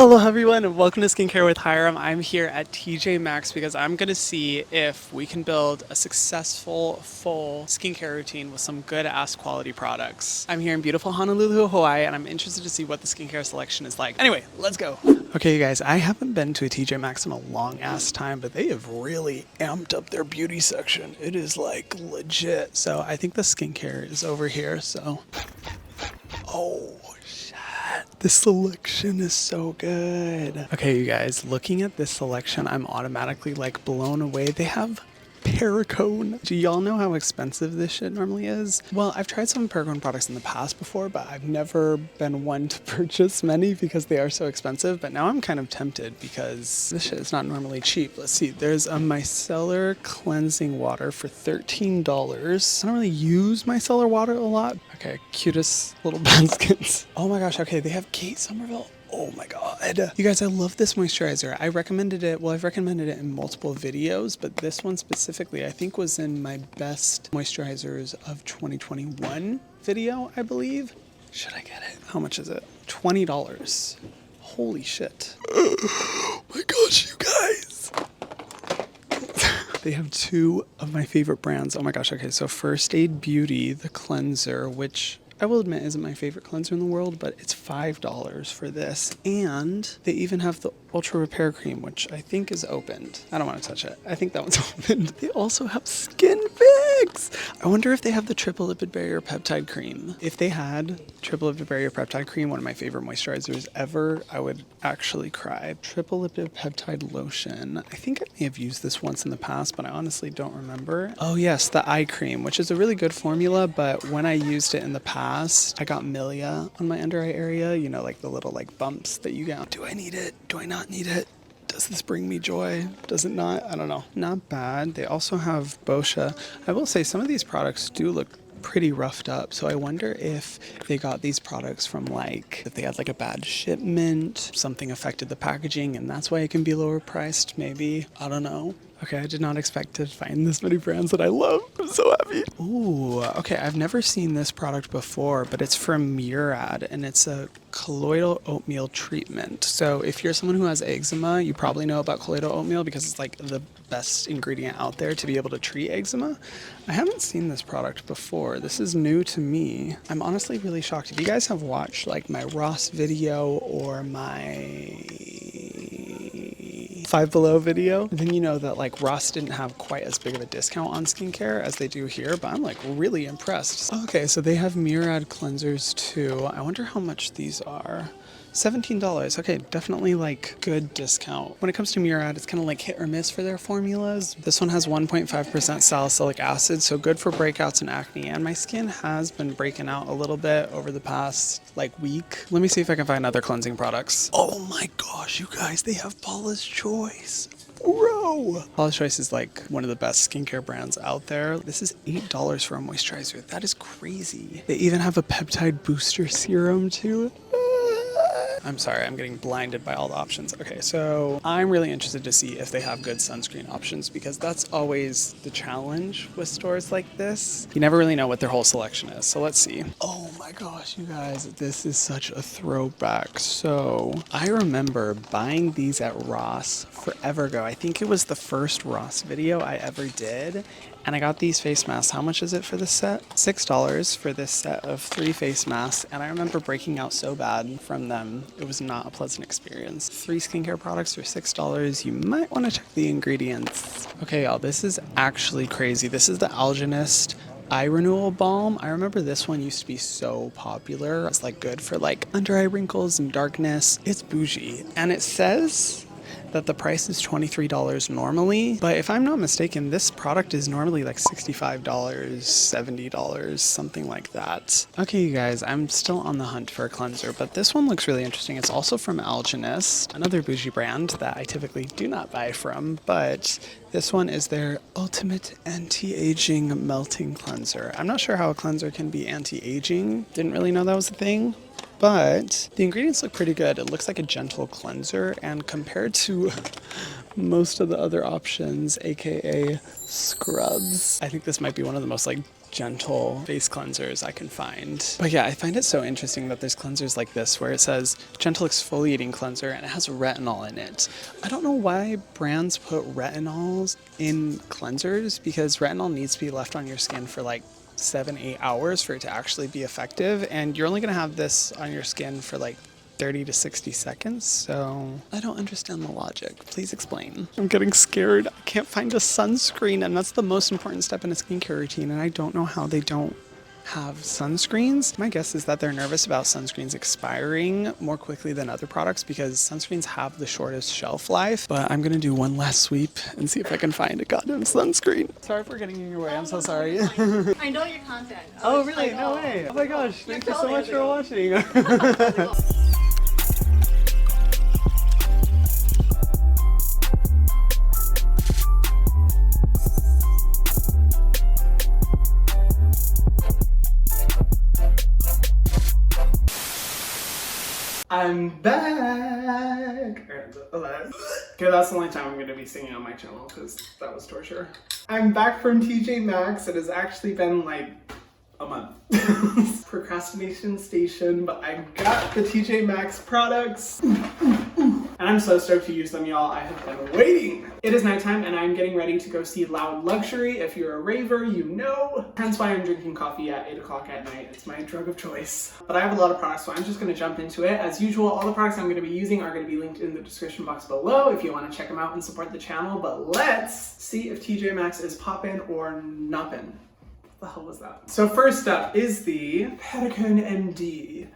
Hello everyone and welcome to Skincare with Hyram. I'm here at TJ Maxx because I'm going to see if we can build a successful full skincare routine with some good ass quality products. I'm here in beautiful Honolulu, Hawaii, and I'm interested to see what the skincare selection is like. Anyway, let's go. Okay you guys, I haven't been to a TJ Maxx in a long ass time, but they have really amped up their beauty section. It is like legit. So I think the skincare is over here, so... Oh. This selection is so good. Okay, you guys, looking at this selection, I'm automatically like blown away. They have Paracone. Do y'all know how expensive this shit normally is? Well, I've tried some Paracone products in the past before, but I've never been one to purchase many because they are so expensive. But now I'm kind of tempted because this shit is not normally cheap. Let's see. There's a micellar cleansing water for $13. I don't really use micellar water a lot. Okay, cutest little baskets. Oh my gosh, okay, they have Kate Somerville. Oh my god. You guys, I love this moisturizer. I recommended it, well, I've recommended it in multiple videos, but this one specifically I think was in my best moisturizers of 2021 video, I believe. Should I get it? How much is it? $20. Holy shit. Oh my gosh, you guys. They have two of my favorite brands. Oh my gosh, okay, so First Aid Beauty, the cleanser, which I will admit isn't my favorite cleanser in the world, but it's $5 for this. And they even have the Ultra Repair Cream, which I think is opened. I don't want to touch it. I think that one's opened. They also have Skin Fix. I wonder if they have the Triple Lipid Barrier Peptide Cream. If they had Triple Lipid Barrier Peptide Cream, one of my favorite moisturizers ever, I would actually cry. Triple Lipid Peptide Lotion. I think I may have used this once in the past, but I honestly don't remember. Oh yes, the eye cream, which is a really good formula, but when I used it in the past, I got milia on my under eye area, you know, like the little like bumps that you get. Do I need it? Do I not need it? Does this bring me joy? Does it not? I don't know. Not bad. They also have Boscia. I will say some of these products do look pretty roughed up, so I wonder if they got these products from like, if they had like a bad shipment, something affected the packaging and that's why it can be lower priced, maybe. I don't know. Okay, I did not expect to find this many brands that I love. I'm so happy. Ooh, okay, I've never seen this product before, but it's from Murad, and it's a colloidal oatmeal treatment. So if you're someone who has eczema, you probably know about colloidal oatmeal because it's like the best ingredient out there to be able to treat eczema. I haven't seen this product before. This is new to me. I'm honestly really shocked. If you guys have watched like my Ross video or my Five Below video, then you know that like Ross didn't have quite as big of a discount on skincare as they do here, but I'm like really impressed. Okay, so they have Murad cleansers too. I wonder how much these are. $17. Okay, definitely like good discount. When it comes to Murad, it's kind of like hit or miss for their formulas. This one has 1.5% salicylic acid, so good for breakouts and acne. And my skin has been breaking out a little bit over the past like week. Let me see if I can find other cleansing products. Oh my gosh, you guys, they have Paula's Choice. Bro! Paula's Choice is like one of the best skincare brands out there. This is $8 for a moisturizer. That is crazy. They even have a peptide booster serum too. I'm sorry, I'm getting blinded by all the options. Okay, so I'm really interested to see if they have good sunscreen options because that's always the challenge with stores like this. You never really know what their whole selection is, so let's see. Oh my gosh, you guys, this is such a throwback. So I remember buying these at Ross forever ago. I think it was the first Ross video I ever did. And I got these face masks. How much is it for this set? $6 for this set of 3 face masks. And I remember breaking out so bad from them. It was not a pleasant experience. 3 skincare products for $6. You might want to check the ingredients. Okay, y'all, this is actually crazy. This is the Algenist Eye Renewal Balm. I remember this one used to be so popular. It's like good for like under eye wrinkles and darkness. It's bougie. And it says that the price is $23 normally, but if I'm not mistaken, this product is normally like $65, $70, something like that. Okay, you guys, I'm still on the hunt for a cleanser, but this one looks really interesting. It's also from Algenist, another bougie brand that I typically do not buy from, but this one is their Ultimate Anti-Aging Melting Cleanser. I'm not sure how a cleanser can be anti-aging. Didn't really know that was a thing. But the ingredients look pretty good. It looks like a gentle cleanser, and compared to most of the other options, aka scrubs, I think this might be one of the most like gentle face cleansers I can find. But yeah, I find it so interesting that there's cleansers like this where it says gentle exfoliating cleanser and it has retinol in it. I don't know why brands put retinols in cleansers, because retinol needs to be left on your skin for like 7-8 hours for it to actually be effective, and you're only going to have this on your skin for like 30 to 60 seconds, so I don't understand the logic. Please explain. I'm getting scared. I can't find a sunscreen, and that's the most important step in a skincare routine, and I don't know how they don't have sunscreens. My guess is that they're nervous about sunscreens expiring more quickly than other products because sunscreens have the shortest shelf life. But I'm gonna do one last sweep and see if I can find a goddamn sunscreen. Sorry for getting in your way. I'm so sorry. I know your content. Oh really? No way. Oh my gosh. Thank you so much for watching. I'm back! Okay, that's the only time I'm going to be singing on my channel because that was torture. I'm back from TJ Maxx. It has actually been like a month. Procrastination station, but I got the TJ Maxx products. And I'm so stoked to use them, y'all. I have been waiting. It is nighttime and I'm getting ready to go see Loud Luxury. If you're a raver, you know. Hence why I'm drinking coffee at 8 o'clock at night. It's my drug of choice. But I have a lot of products, so I'm just gonna jump into it. As usual, all the products I'm gonna be using are gonna be linked in the description box below if you wanna check them out and support the channel. But let's see if TJ Maxx is poppin' or noppin'. What the hell was that? So first up is the Perricone MD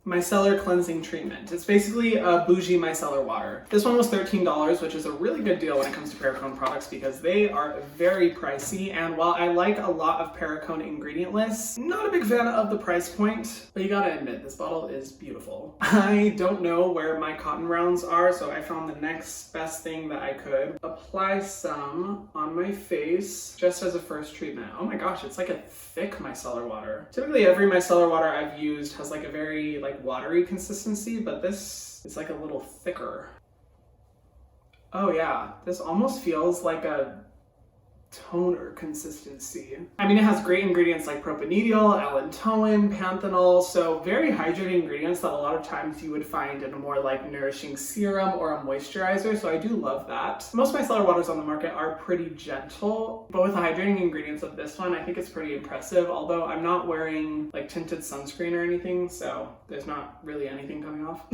Micellar Cleansing Treatment. It's basically a bougie micellar water. This one was $13, which is a really good deal when it comes to Perricone products because they are very pricey. And while I like a lot of Perricone ingredient lists, not a big fan of the price point, but you gotta admit, this bottle is beautiful. I don't know where my cotton rounds are, so I found the next best thing that I could. Apply some on my face just as a first treatment. Oh my gosh, it's like a thick micellar water. Typically every micellar water I've used has like a very watery consistency, but this is like a little thicker. Oh yeah, this almost feels like a toner consistency. I mean, it has great ingredients like propanediol, allantoin, panthenol, so very hydrating ingredients that a lot of times you would find in a more like nourishing serum or a moisturizer, so I do love that. Most micellar waters on the market are pretty gentle, but with the hydrating ingredients of this one, I think it's pretty impressive, although I'm not wearing like tinted sunscreen or anything, so there's not really anything coming off.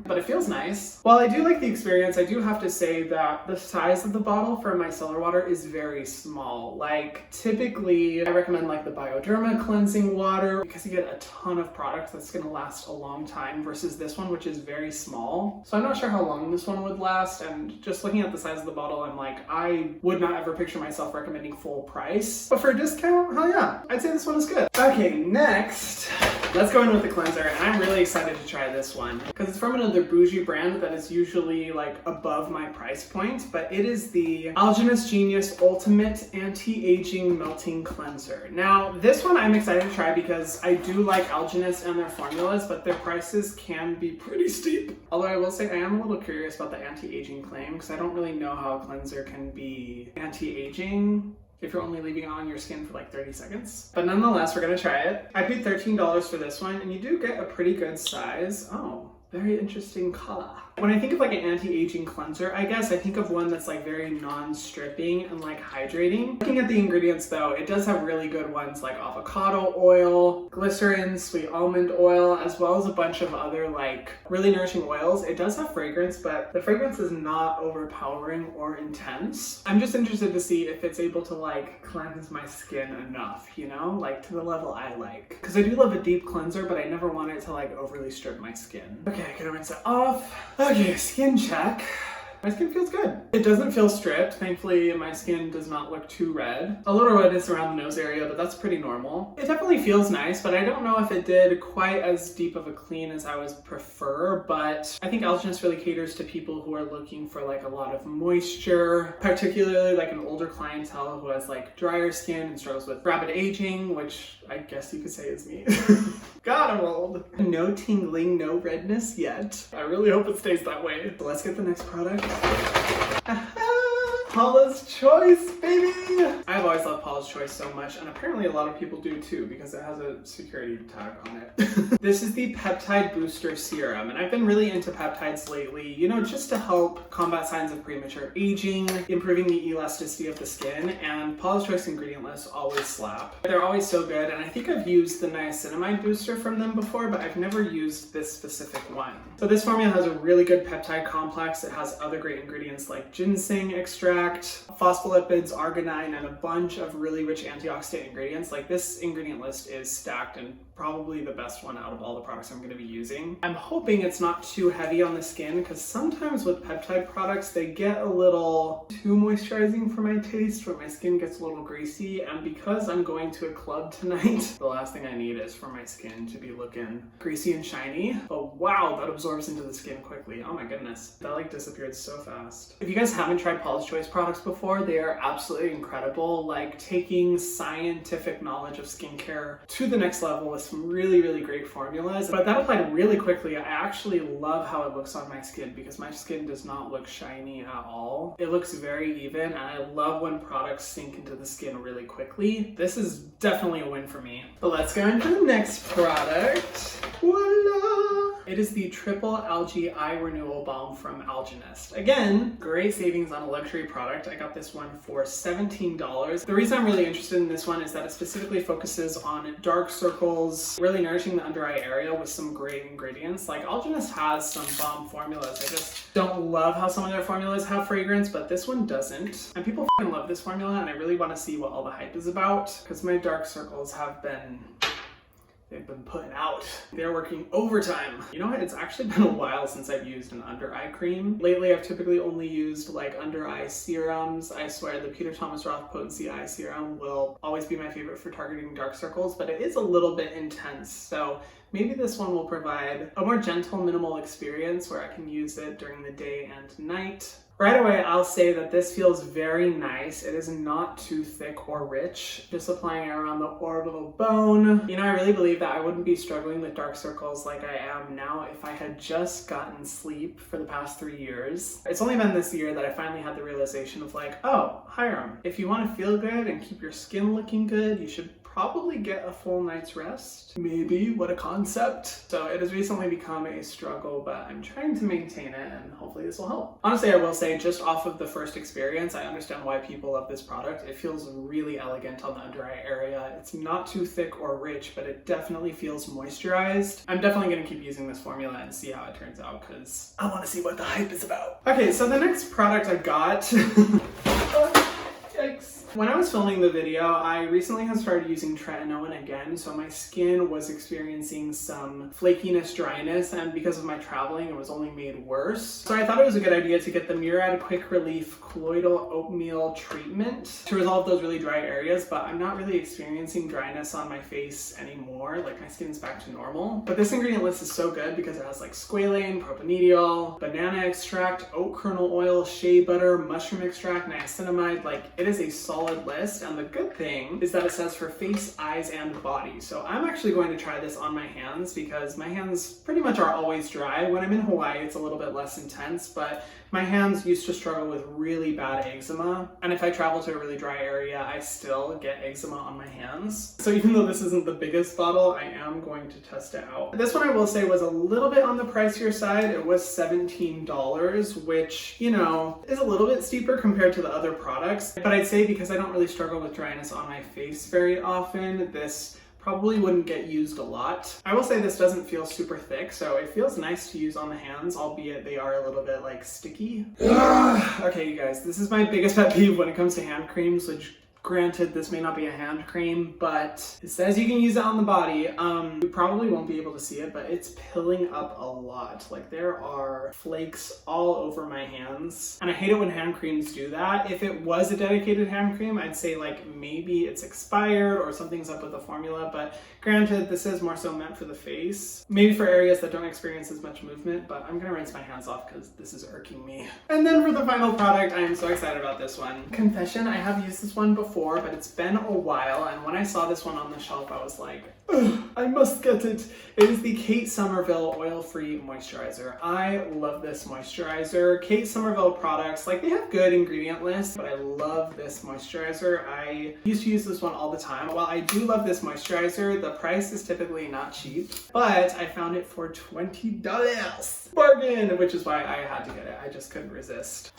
But it feels nice. While I do like the experience, I do have to say that the size of the bottle for a micellar water is very small. Like typically I recommend like the Bioderma cleansing water because you get a ton of product that's going to last a long time versus this one, which is very small. So I'm not sure how long this one would last, and just looking at the size of the bottle, I'm like, I would not ever picture myself recommending full price, but for a discount, hell yeah, I'd say this one is good. Okay, next let's go in with the cleanser, and I'm really excited to try this one because it's from another bougie brand that is usually like above my price point, but it is the Algenist Genius Ultimate Anti-Aging Melting Cleanser. Now, this one I'm excited to try because I do like Algenist and their formulas, but their prices can be pretty steep. Although I will say I am a little curious about the anti-aging claim because I don't really know how a cleanser can be anti-aging if you're only leaving it on your skin for like 30 seconds. But nonetheless, we're gonna try it. I paid $13 for this one, and you do get a pretty good size. Oh, very interesting color. When I think of like an anti-aging cleanser, I guess I think of one that's like very non-stripping and like hydrating. Looking at the ingredients though, it does have really good ones like avocado oil, glycerin, sweet almond oil, as well as a bunch of other like really nourishing oils. It does have fragrance, but the fragrance is not overpowering or intense. I'm just interested to see if it's able to like cleanse my skin enough, you know, like to the level I like. Because I do love a deep cleanser, but I never want it to like overly strip my skin. Okay, I'm gonna rinse it off. Okay, skin check. My skin feels good. It doesn't feel stripped. Thankfully, my skin does not look too red. A little redness around the nose area, but that's pretty normal. It definitely feels nice, but I don't know if it did quite as deep of a clean as I would prefer, but I think Algenist really caters to people who are looking for like a lot of moisture, particularly like an older clientele who has like drier skin and struggles with rapid aging, which I guess you could say is me. God, I'm old. No tingling, no redness yet. I really hope it stays that way. So let's get the next product. Paula's Choice, baby! I've always loved Paula's Choice so much, and apparently a lot of people do too, because it has a security tag on it. This is the Peptide Booster Serum, and I've been really into peptides lately, you know, just to help combat signs of premature aging, improving the elasticity of the skin, and Paula's Choice ingredient lists always slap. They're always so good, and I think I've used the niacinamide booster from them before, but I've never used this specific one. So this formula has a really good peptide complex. It has other great ingredients like ginseng extract, phospholipids, arginine, and a bunch of really rich antioxidant ingredients. Like, this ingredient list is stacked and probably the best one out of all the products I'm going to be using. I'm hoping it's not too heavy on the skin, because sometimes with peptide products they get a little too moisturizing for my taste, where my skin gets a little greasy, and because I'm going to a club tonight, the last thing I need is for my skin to be looking greasy and shiny. But wow, that absorbs into the skin quickly. Oh my goodness, that like disappeared so fast. If you guys haven't tried Paula's Choice products before, they are absolutely incredible, like taking scientific knowledge of skincare to the next level with some really great formulas. But that applied really quickly. I actually love how it looks on my skin, because my skin does not look shiny at all. It looks very even, and I love when products sink into the skin really quickly. This is definitely a win for me. But let's go into the next product. Voila! It is the Triple Algae Eye Renewal Balm from Algenist. Again, great savings on a luxury product. I got this one for $17. The reason I'm really interested in this one is that it specifically focuses on dark circles, really nourishing the under eye area with some great ingredients. Like, Algenist has some bomb formulas. I just don't love how some of their formulas have fragrance, but this one doesn't. And people fucking love this formula, and I really want to see what all the hype is about, because my dark circles have been... they've been putting out. They're working overtime. You know what? It's actually been a while since I've used an under eye cream. Lately, I've typically only used like under eye serums. I swear the Peter Thomas Roth Potency Eye Serum will always be my favorite for targeting dark circles, but it is a little bit intense. So maybe this one will provide a more gentle, minimal experience where I can use it during the day and night. Right away, I'll say that this feels very nice. It is not too thick or rich. Just applying it around the orbital bone. You know, I really believe that I wouldn't be struggling with dark circles like I am now if I had just gotten sleep for the past 3 years. It's only been this year that I finally had the realization of like, oh, Hyram, if you want to feel good and keep your skin looking good, you should probably get a full night's rest. Maybe, what a concept. So it has recently become a struggle, but I'm trying to maintain it, and hopefully this will help. Honestly, I will say, just off of the first experience, I understand why people love this product. It feels really elegant on the under eye area. It's not too thick or rich, but it definitely feels moisturized. I'm definitely gonna keep using this formula and see how it turns out, because I wanna see what the hype is about. Okay, so the next product I got, yikes. When I was filming the video, I recently had started using tretinoin again, so my skin was experiencing some flakiness, dryness, and because of my traveling, it was only made worse. So I thought it was a good idea to get the Murad Quick Relief Colloidal Oatmeal Treatment to resolve those really dry areas, but I'm not really experiencing dryness on my face anymore. Like, my skin's back to normal. But this ingredient list is so good because it has like squalane, propanediol, banana extract, oat kernel oil, shea butter, mushroom extract, niacinamide. Like, it is a solid list, and the good thing is that it says for face, eyes, and body. So I'm actually going to try this on my hands, because my hands pretty much are always dry. When I'm in Hawaii, it's a little bit less intense, but my hands used to struggle with really bad eczema, and if I travel to a really dry area, I still get eczema on my hands. So even though this isn't the biggest bottle, I am going to test it out. This one, I will say, was a little bit on the pricier side. It was $17, which, you know, is a little bit steeper compared to the other products, but I'd say because I don't really struggle with dryness on my face very often, this probably wouldn't get used a lot. I will say this doesn't feel super thick, so it feels nice to use on the hands, albeit they are a little bit like sticky. Okay, you guys, this is my biggest pet peeve when it comes to hand creams, which granted, this may not be a hand cream, but it says you can use it on the body. You probably won't be able to see it, but it's pilling up a lot. Like, there are flakes all over my hands, and I hate it when hand creams do that. If it was a dedicated hand cream, I'd say like maybe it's expired or something's up with the formula, but granted, this is more so meant for the face. Maybe for areas that don't experience as much movement, but I'm gonna rinse my hands off because this is irking me. And then for the final product, I am so excited about this one. Confession, I have used this one before. before, but it's been a while, and when I saw this one on the shelf, I was like, ugh, I must get it. It is the Kate Somerville Oil-Free Moisturizer. I love this moisturizer. Kate Somerville products, like, they have good ingredient lists, but I love this moisturizer. I used to use this one all the time. While I do love this moisturizer, the price is typically not cheap, but I found it for $20. Bargain! Which is why I had to get it. I just couldn't resist.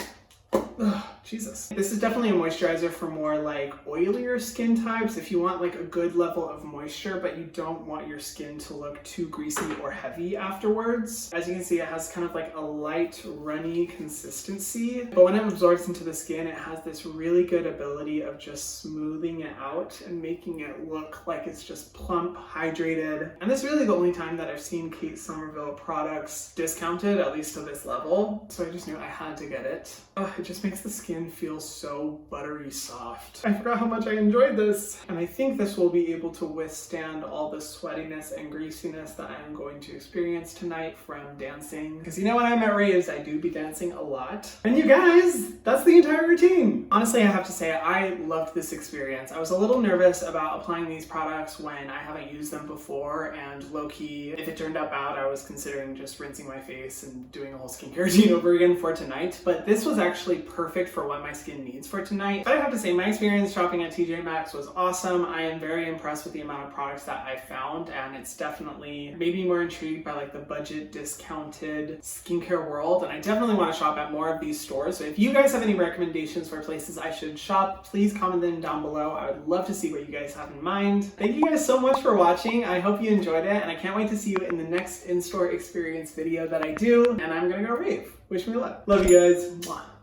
Ugh, Jesus. This is definitely a moisturizer for more like oilier skin types. If you want like a good level of moisture, but you don't want your skin to look too greasy or heavy afterwards. As you can see, it has kind of like a light, runny consistency. But when it absorbs into the skin, it has this really good ability of just smoothing it out and making it look like it's just plump, hydrated. And this is really the only time that I've seen Kate Somerville products discounted, at least to this level. So I just knew I had to get it. Oh, it just makes the skin feel so buttery soft. I forgot how much I enjoyed this. And I think this will be able to withstand all the sweatiness and greasiness that I am going to experience tonight from dancing. Because you know when I'm at raves, I do be dancing a lot. And you guys, that's the entire routine. Honestly, I have to say, I loved this experience. I was a little nervous about applying these products when I haven't used them before, and low-key, if it turned out bad, I was considering just rinsing my face and doing a whole skincare routine over again for tonight. But this was actually perfect for what my skin needs for tonight. But I have to say, my experience shopping at TJ Maxx was awesome. I am very impressed with the amount of products that I found, and it's definitely made me more intrigued by like the budget discounted skincare world, and I definitely want to shop at more of these stores. So if you guys have any recommendations for places I should shop, please comment them down below. I would love to see what you guys have in mind. Thank you guys so much for watching. I hope you enjoyed it, and I can't wait to see you in the next in-store experience video that I do, and I'm gonna go rave. Wish me luck. Love you guys. Mwah.